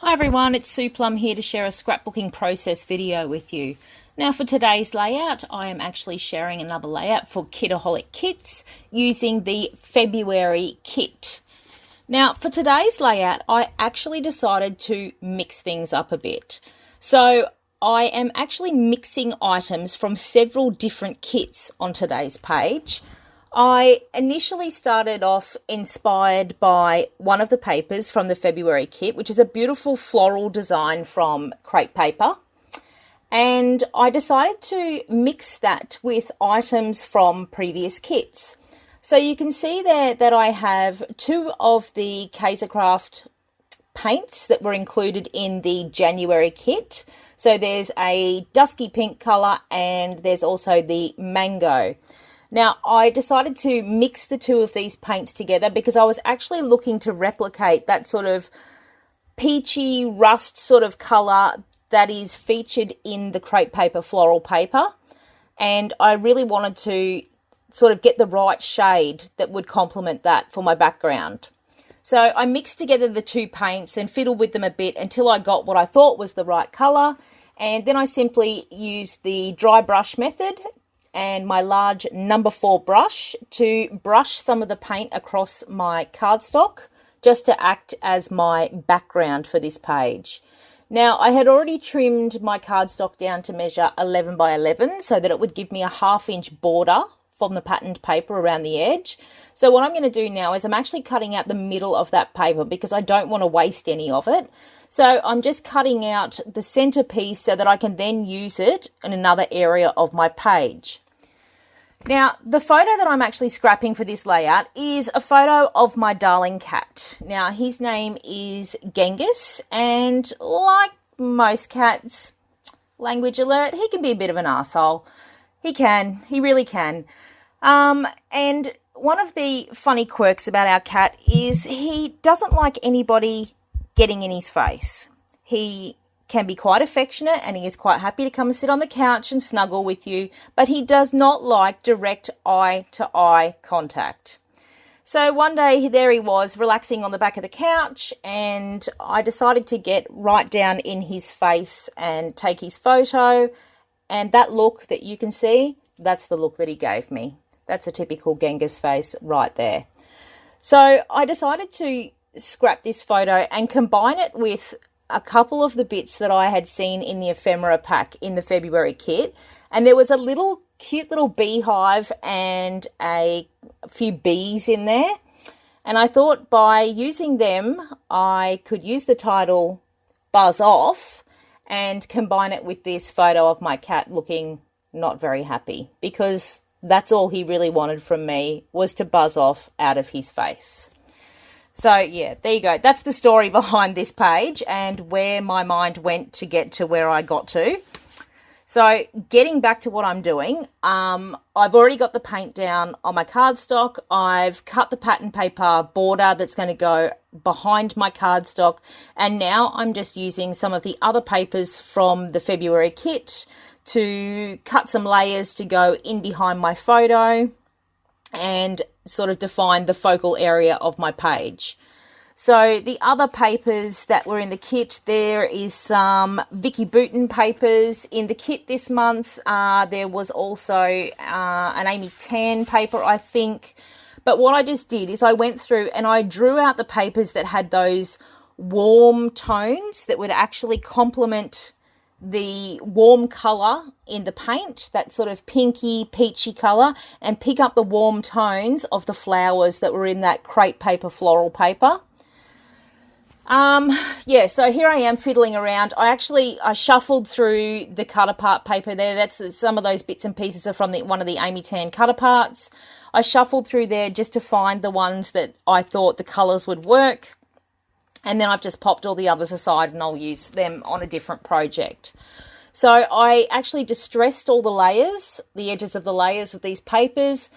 Hi everyone, it's Sue Plum here to share a scrapbooking process video with you. Now for today's layout, I am actually sharing another layout for Kitaholic Kits using the February kit. Now for today's layout, I actually decided to mix things up a bit. So I am actually mixing items from several different kits on today's page. I initially started off inspired by one of the papers from the February kit, which is a beautiful floral design from crepe paper. And I decided to mix that with items from previous kits. So you can see there that I have two of the Kaisercraft paints that were included in the January kit. So there's a dusky pink colour and there's also the mango. Now, I decided to mix the two of these paints together because I was actually looking to replicate that sort of peachy rust sort of colour that is featured in the crepe paper floral paper. And I really wanted to sort of get the right shade that would complement that for my background. So I mixed together the two paints and fiddled with them a bit until I got what I thought was the right colour. And then I simply used the dry brush method and my large number 4 brush to brush some of the paint across my cardstock just to act as my background for this page. Now, I had already trimmed my cardstock down to measure 11 by 11 so that it would give me a 1/2 inch border from the patterned paper around the edge. So what I'm going to do now is I'm actually cutting out the middle of that paper because I don't want to waste any of it. So I'm just cutting out the center piece so that I can then use it in another area of my page. Now, the photo that I'm actually scrapping for this layout is a photo of my darling cat. Now, his name is Genghis, and like most cats, language alert, he can be a bit of an arsehole. He really can. And one of the funny quirks about our cat is he doesn't like anybody getting in his face. He can be quite affectionate and he is quite happy to come and sit on the couch and snuggle with you, but he does not like direct eye-to-eye contact. So one day there he was relaxing on the back of the couch and I decided to get right down in his face and take his photo, and that look that you can see, that's the look that he gave me. That's a typical Genghis face right there. So I decided to scrap this photo and combine it with a couple of the bits that I had seen in the ephemera pack in the February kit. And there was a cute little beehive and a few bees in there. And I thought by using them, I could use the title Buzz Off and combine it with this photo of my cat looking not very happy, because that's all he really wanted from me, was to buzz off out of his face. So yeah, there you go. That's the story behind this page and where my mind went to get to where I got to. So getting back to what I'm doing, I've already got the paint down on my cardstock. I've cut the pattern paper border that's going to go behind my cardstock. And now I'm just using some of the other papers from the February kit to cut some layers to go in behind my photo and sort of define the focal area of my page. So the other papers that were in the kit, there is some Vicky Bouton papers in the kit this month. There was also an Amy Tan paper, I think. But what I just did is I went through and I drew out the papers that had those warm tones that would actually complement the warm colour in the paint, that sort of pinky, peachy colour, and pick up the warm tones of the flowers that were in that crepe paper floral paper. Yeah, so here I am fiddling around. I shuffled through the cut apart paper there. Some of those bits and pieces are from one of the Amy Tan cut aparts. I shuffled through there just to find the ones that I thought the colours would work. And then I've just popped all the others aside and I'll use them on a different project. So I actually distressed all the layers, the edges of the layers of these papers,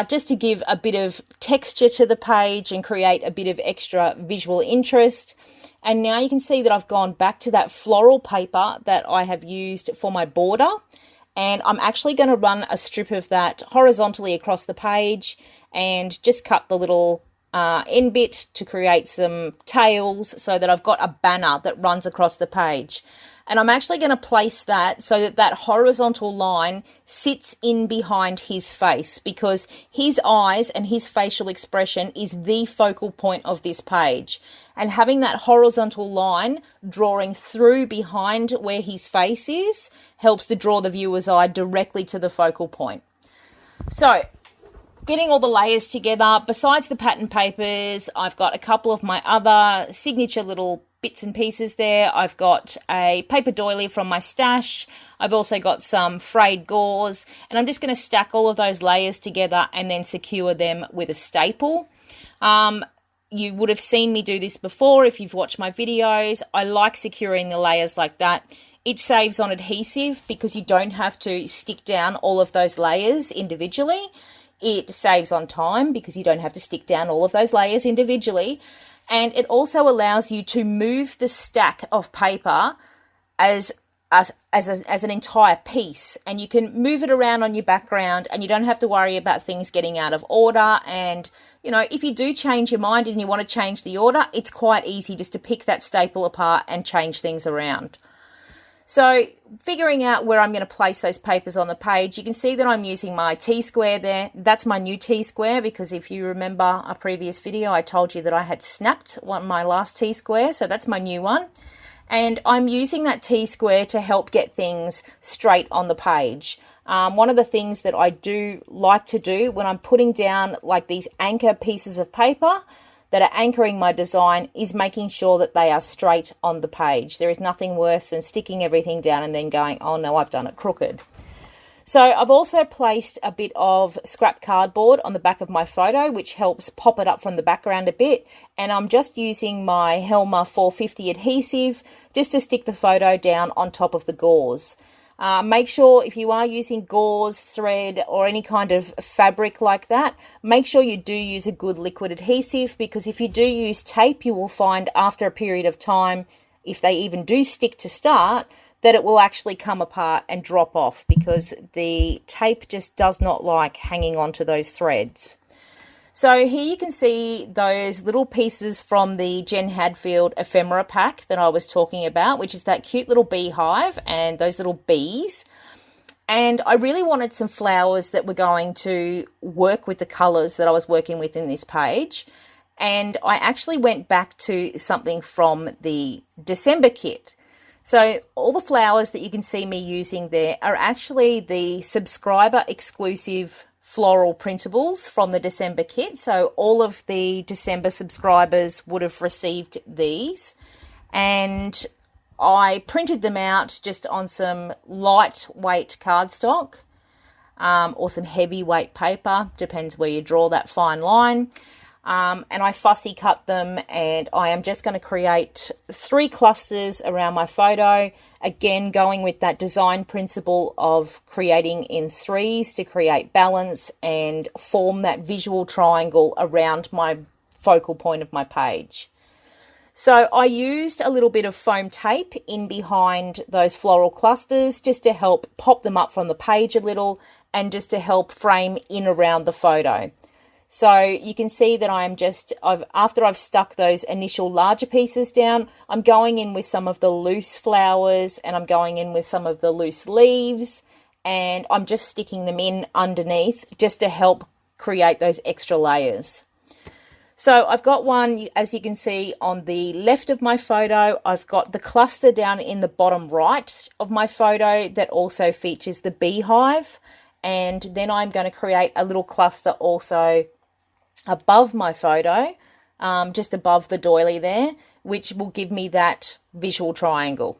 just to give a bit of texture to the page and create a bit of extra visual interest. And now you can see that I've gone back to that floral paper that I have used for my border. And I'm actually going to run a strip of that horizontally across the page and just cut the little end bit to create some tails so that I've got a banner that runs across the page. And I'm actually going to place that so that that horizontal line sits in behind his face, because his eyes and his facial expression is the focal point of this page. And having that horizontal line drawing through behind where his face is helps to draw the viewer's eye directly to the focal point. So, getting all the layers together, besides the pattern papers, I've got a couple of my other signature little bits and pieces there. I've got a paper doily from my stash. I've also got some frayed gauze, and I'm just going to stack all of those layers together and then secure them with a staple. You would have seen me do this before if you've watched my videos. I like securing the layers like that. It saves on adhesive because you don't have to stick down all of those layers individually. It saves on time because you don't have to stick down all of those layers individually. And it also allows you to move the stack of paper as an entire piece, and you can move it around on your background, and you don't have to worry about things getting out of order. And, you know, if you do change your mind and you want to change the order, it's quite easy just to pick that staple apart and change things around. So figuring out where I'm going to place those papers on the page, you can see that I'm using my T-square there. That's my new T-square, because if you remember a previous video, I told you that I had snapped my last T-square. So that's my new one. And I'm using that T-square to help get things straight on the page. One of the things that I do like to do when I'm putting down like these anchor pieces of paper that are anchoring my design is making sure that they are straight on the page. There is nothing worse than sticking everything down and then going, oh no, I've done it crooked. So I've also placed a bit of scrap cardboard on the back of my photo, which helps pop it up from the background a bit. And I'm just using my Helmer 450 adhesive just to stick the photo down on top of the gauze. Make sure if you are using gauze, thread, or any kind of fabric like that, make sure you do use a good liquid adhesive, because if you do use tape, you will find after a period of time, if they even do stick to start, that it will actually come apart and drop off, because the tape just does not like hanging on to those threads. So here you can see those little pieces from the Jen Hadfield ephemera pack that I was talking about, which is that cute little beehive and those little bees. And I really wanted some flowers that were going to work with the colours that I was working with in this page. And I actually went back to something from the December kit. So all the flowers that you can see me using there are actually the subscriber exclusive floral printables from the December kit. So all of the December subscribers would have received these, and I printed them out just on some lightweight cardstock or some heavyweight paper, depends where you draw that fine line. And I fussy cut them, and I am just going to create 3 clusters around my photo. Again, going with that design principle of creating in 3s to create balance and form that visual triangle around my focal point of my page. So I used a little bit of foam tape in behind those floral clusters just to help pop them up from the page a little, and just to help frame in around the photo. So you can see that after I've stuck those initial larger pieces down, I'm going in with some of the loose flowers, and I'm going in with some of the loose leaves, and I'm just sticking them in underneath just to help create those extra layers. So I've got one, as you can see, on the left of my photo. I've got the cluster down in the bottom right of my photo that also features the beehive. And then I'm going to create a little cluster also above my photo, just above the doily there, which will give me that visual triangle.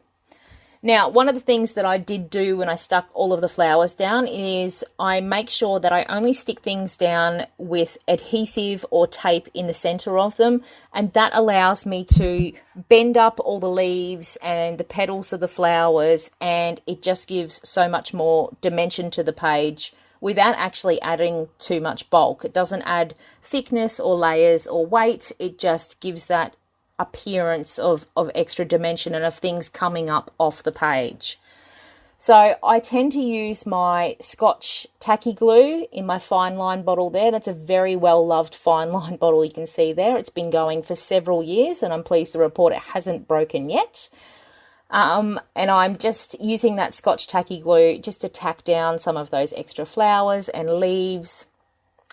Now, one of the things that I did do when I stuck all of the flowers down is I make sure that I only stick things down with adhesive or tape in the center of them, and that allows me to bend up all the leaves and the petals of the flowers, and it just gives so much more dimension to the page without actually adding too much bulk. It doesn't add thickness or layers or weight, it just gives that appearance of extra dimension and of things coming up off the page. So I tend to use my Scotch tacky glue in my fine line bottle there. That's a very well loved fine line bottle you can see there. It's been going for several years and I'm pleased to report it hasn't broken yet. And I'm just using that Scotch tacky glue just to tack down some of those extra flowers and leaves.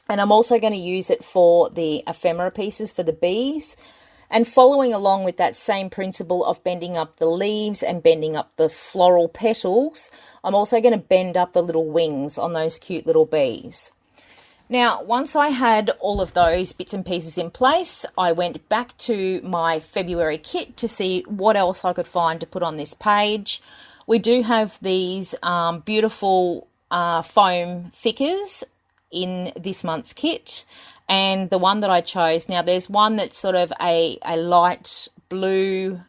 And I'm also going to use it for the ephemera pieces for the bees. And following along with that same principle of bending up the leaves and bending up the floral petals, I'm also going to bend up the little wings on those cute little bees. Now, once I had all of those bits and pieces in place, I went back to my February kit to see what else I could find to put on this page. We do have these beautiful foam thickers in this month's kit. And the one that I chose, now there's one that's sort of a light bluey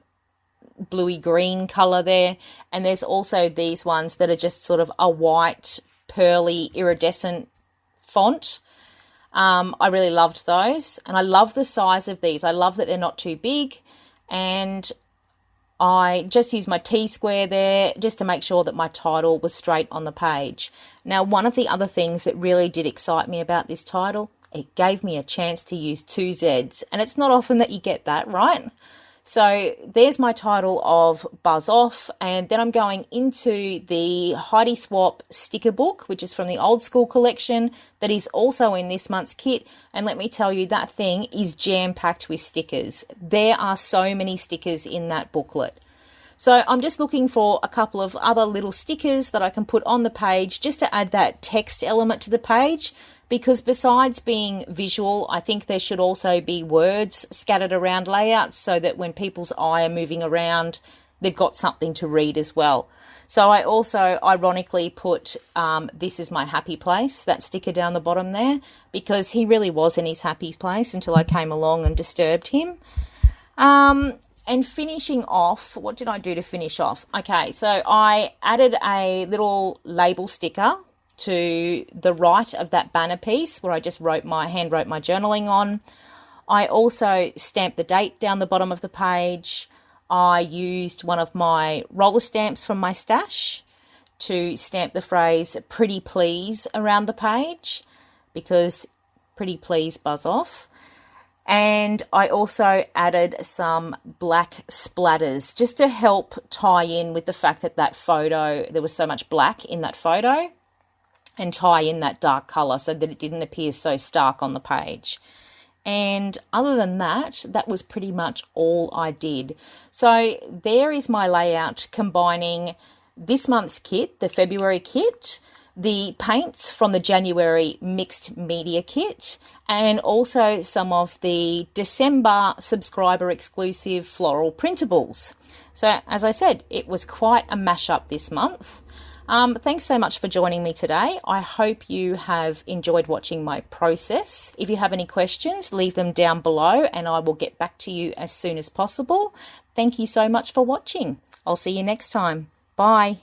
green colour there. And there's also these ones that are just sort of a white, pearly, iridescent font. I really loved those. And I love the size of these. I love that they're not too big. And I just used my T-square there just to make sure that my title was straight on the page. Now, one of the other things that really did excite me about this title, it gave me a chance to use 2 Z's, and it's not often that you get that, right? So there's my title of Buzz Off, and then I'm going into the Heidi Swap sticker book, which is from the Old School collection, that is also in this month's kit, and let me tell you, that thing is jam-packed with stickers. There are so many stickers in that booklet. So I'm just looking for a couple of other little stickers that I can put on the page just to add that text element to the page. Because besides being visual, I think there should also be words scattered around layouts so that when people's eye are moving around, they've got something to read as well. So I also ironically put "This is my happy place," that sticker down the bottom there, because he really was in his happy place until I came along and disturbed him. And finishing off, what did I do to finish off? Okay, so I added a little label sticker to the right of that banner piece where I just hand wrote my journaling on. I also stamped the date down the bottom of the page. I used one of my roller stamps from my stash to stamp the phrase "Pretty Please" around the page, because pretty please buzz off. And I also added some black splatters just to help tie in with the fact that that photo, there was so much black in that photo, and tie in that dark colour so that it didn't appear so stark on the page. And other than that, that was pretty much all I did. So there is my layout combining this month's kit, the February kit, the paints from the January mixed media kit, and also some of the December subscriber exclusive floral printables. So as I said, it was quite a mashup this month. Thanks so much for joining me today. I hope you have enjoyed watching my process. If you have any questions, leave them down below and I will get back to you as soon as possible. Thank you so much for watching. I'll see you next time. Bye.